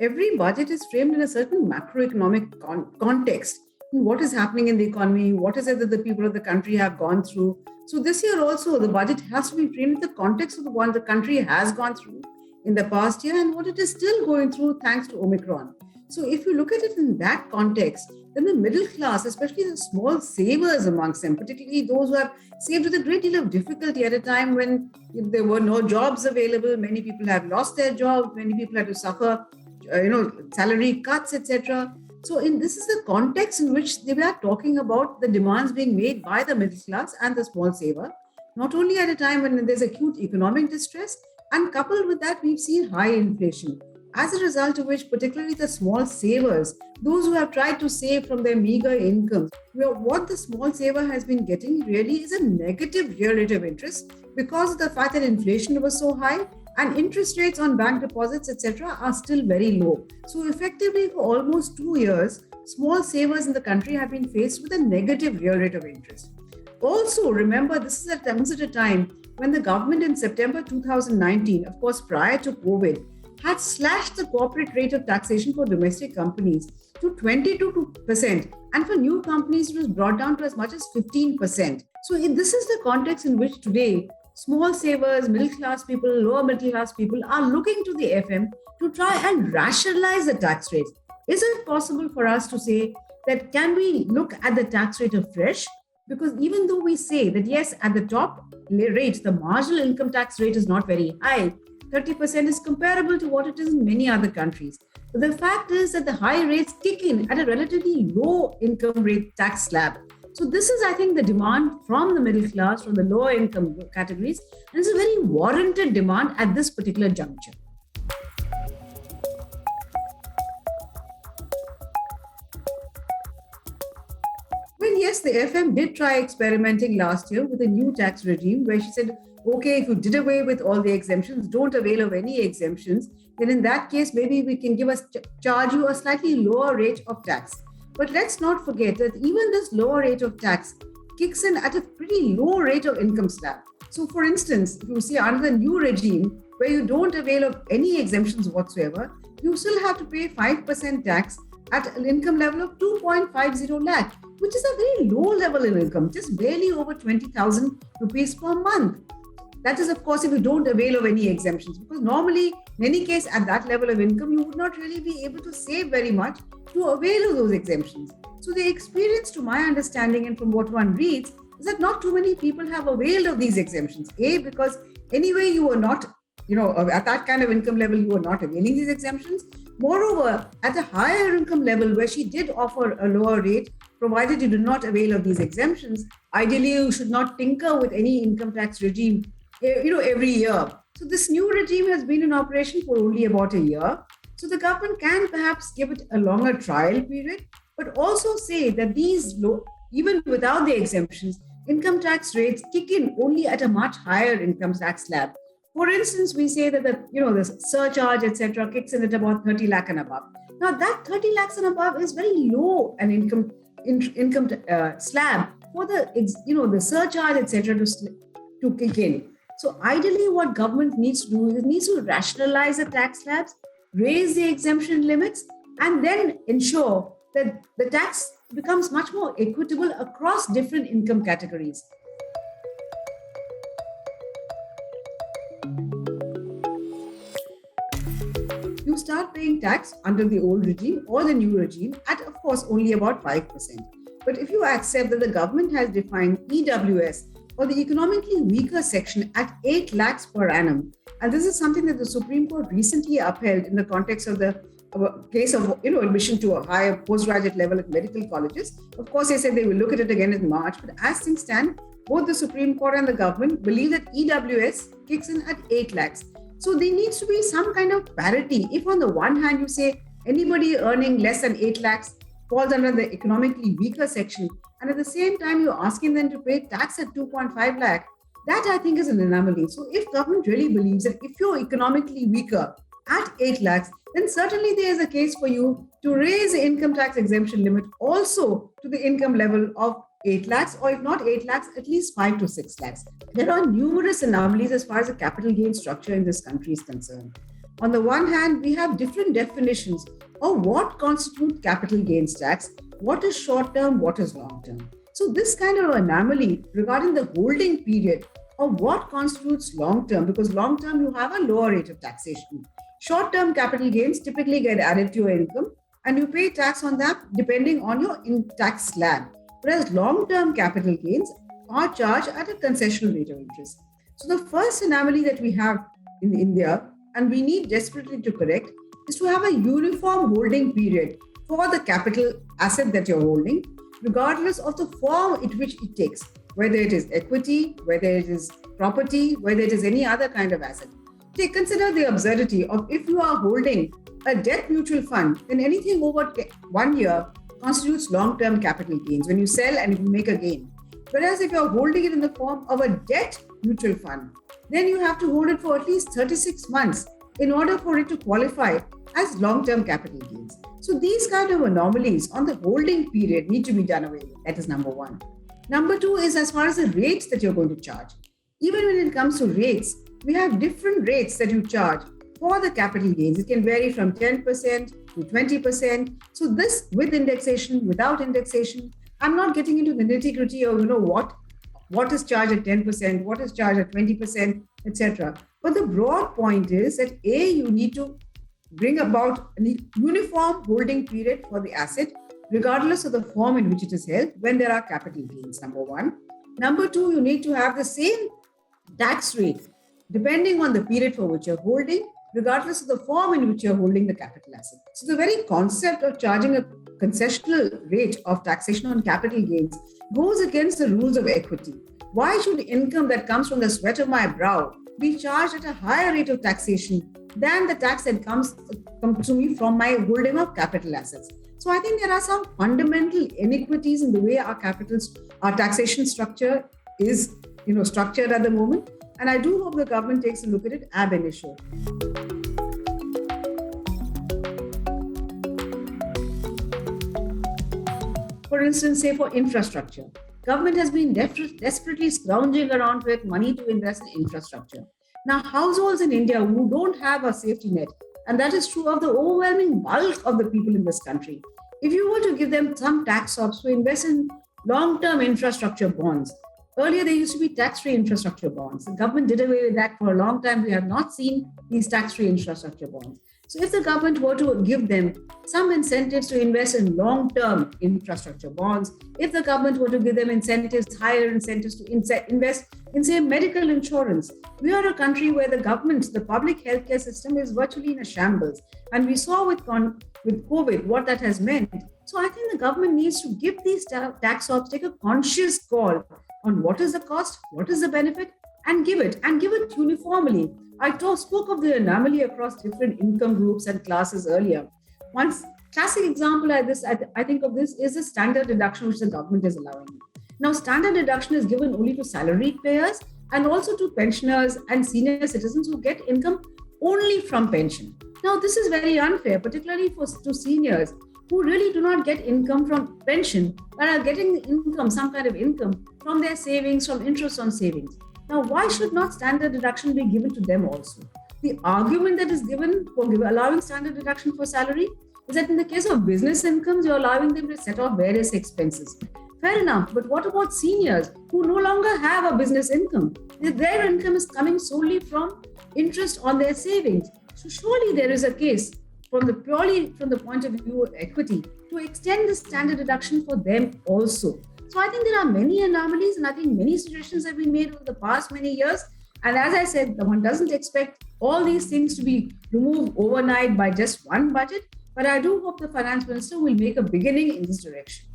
every budget is framed in a certain macroeconomic context. What is happening in the economy? What is it that the people of the country have gone through? So this year also, the budget has to be framed in the context of the one the country has gone through in the past year and what it is still going through thanks to Omicron. So if you look at it in that context, then the middle class, especially the small savers amongst them, particularly those who have saved with a great deal of difficulty at a time when there were no jobs available, many people have lost their jobs, many people had to suffer, salary cuts, etc. So this is the context in which they were talking about the demands being made by the middle class and the small saver, not only at a time when there's acute economic distress, and coupled with that, we've seen high inflation. As a result of which, particularly the small savers, those who have tried to save from their meager incomes, what the small saver has been getting really is a negative real rate of interest because of the fact that inflation was so high and interest rates on bank deposits, etc., are still very low. So effectively, for almost 2 years, small savers in the country have been faced with a negative real rate of interest. Also, remember, this is at a time when the government in September 2019, of course, prior to COVID, had slashed the corporate rate of taxation for domestic companies to 22%, and for new companies it was brought down to as much as 15%. So this is the context in which today small savers, middle class people, lower middle class people are looking to the FM to try and rationalize the tax rates. Is it possible for us to say that can we look at the tax rate afresh? Because even though we say that yes, at the top rate, the marginal income tax rate is not very high, 30% is comparable to what it is in many other countries. But the fact is that the high rates kick in at a relatively low income rate tax slab. So this is, I think, the demand from the middle class, from the lower income categories, and it's a very warranted demand at this particular juncture. Well, yes, the FM did try experimenting last year with a new tax regime where she said, okay, if you did away with all the exemptions, don't avail of any exemptions, then in that case, maybe we can charge you a slightly lower rate of tax. But let's not forget that even this lower rate of tax kicks in at a pretty low rate of income slab. So for instance, if you see under the new regime where you don't avail of any exemptions whatsoever, you still have to pay 5% tax at an income level of 2.50 lakh, which is a very low level in income, just barely over 20,000 rupees per month. That is, of course, if you don't avail of any exemptions, because normally, in any case, at that level of income, you would not really be able to save very much to avail of those exemptions. So the experience, to my understanding and from what one reads, is that not too many people have availed of these exemptions. A, because anyway, you were not, at that kind of income level, you were not availing these exemptions. Moreover, at a higher income level where she did offer a lower rate, provided you do not avail of these exemptions, ideally you should not tinker with any income tax regime every year. So this new regime has been in operation for only about a year. So the government can perhaps give it a longer trial period, but also say that these even without the exemptions, income tax rates kick in only at a much higher income tax slab. For instance, we say that the surcharge, etc., kicks in at about 30 lakh and above. Now that 30 lakhs and above is very low an income slab for the surcharge, etc., to kick in. So ideally, what government needs to do is it needs to rationalize the tax slabs, raise the exemption limits, and then ensure that the tax becomes much more equitable across different income categories. You start paying tax under the old regime or the new regime at, of course, only about 5%. But if you accept that the government has defined EWS or the economically weaker section at 8 lakhs per annum, and this is something that the Supreme Court recently upheld in the context of the case of admission to a higher postgraduate level at medical colleges. Of course, they said they will look at it again in March, but as things stand, both the Supreme Court and the government believe that EWS kicks in at 8 lakhs. So there needs to be some kind of parity. If on the one hand you say anybody earning less than 8 lakhs falls under the economically weaker section, and at the same time you're asking them to pay tax at 2.5 lakh, that I think is an anomaly. So if government really believes that if you're economically weaker at 8 lakhs, then certainly there is a case for you to raise the income tax exemption limit also to the income level of 8 lakhs, or if not 8 lakhs, at least 5 to 6 lakhs. There are numerous anomalies as far as the capital gain structure in this country is concerned. On the one hand, we have different definitions of what constitutes capital gains tax, what is short term, what is long term. So this kind of anomaly regarding the holding period of what constitutes long term, because long term you have a lower rate of taxation. Short term capital gains typically get added to your income and you pay tax on that depending on your tax slab. Whereas long term capital gains are charged at a concessional rate of interest. So the first anomaly that we have in India, and we need desperately to correct, is to have a uniform holding period for the capital asset that you're holding, regardless of the form in which it takes, whether it is equity, whether it is property, whether it is any other kind of asset. Consider the absurdity of if you are holding a debt mutual fund, then anything over 1 year constitutes long-term capital gains when you sell and you make a gain. Whereas if you're holding it in the form of a debt mutual fund, then you have to hold it for at least 36 months in order for it to qualify as long-term capital gains. So these kind of anomalies on the holding period need to be done away with. That is number one. Number two is as far as the rates that you're going to charge. Even when it comes to rates, we have different rates that you charge for the capital gains. It can vary from 10% to 20%. So this with indexation, without indexation, I'm not getting into the nitty-gritty of what is charged at 10%, what is charged at 20%, etc. But the broad point is that A, you need to bring about a uniform holding period for the asset, regardless of the form in which it is held when there are capital gains, number one. Number two, you need to have the same tax rate depending on the period for which you're holding, regardless of the form in which you're holding the capital asset. So the very concept of charging a concessional rate of taxation on capital gains goes against the rules of equity. Why should income that comes from the sweat of my brow be charged at a higher rate of taxation than the tax that comes to me from my holding of capital assets? So I think there are some fundamental inequities in the way our taxation structure is structured at the moment. And I do hope the government takes a look at it ab initio. For instance, say for infrastructure, government has been desperately scrounging around to get money to invest in infrastructure. Now, households in India who don't have a safety net, and that is true of the overwhelming bulk of the people in this country, if you were to give them some tax subs to invest in long-term infrastructure bonds, earlier there used to be tax-free infrastructure bonds. The government did away with that for a long time. We have not seen these tax-free infrastructure bonds. So if the government were to give them some incentives to invest in long-term infrastructure bonds, if the government were to give them higher incentives to invest in, say, medical insurance, we are a country where the public healthcare system is virtually in a shambles. And we saw with COVID what that has meant. So I think the government needs to give these tax ops, take a conscious call on what is the cost, what is the benefit, and give it uniformly. I spoke of the anomaly across different income groups and classes earlier. One classic example I think of this is the standard deduction which the government is allowing. Now, standard deduction is given only to salaried payers and also to pensioners and senior citizens who get income only from pension. Now, this is very unfair, particularly to seniors who really do not get income from pension, but are getting income, some kind of income from their savings, from interest on savings. Now, why should not standard deduction be given to them also? The argument that is given for allowing standard deduction for salary is that in the case of business incomes, you're allowing them to set off various expenses. Fair enough, but what about seniors who no longer have a business income? Their income is coming solely from interest on their savings. So surely there is a case purely from the point of view of equity to extend the standard deduction for them also. So I think there are many anomalies, and I think many suggestions have been made over the past many years. And as I said, one doesn't expect all these things to be removed overnight by just one budget. But I do hope the finance minister will make a beginning in this direction.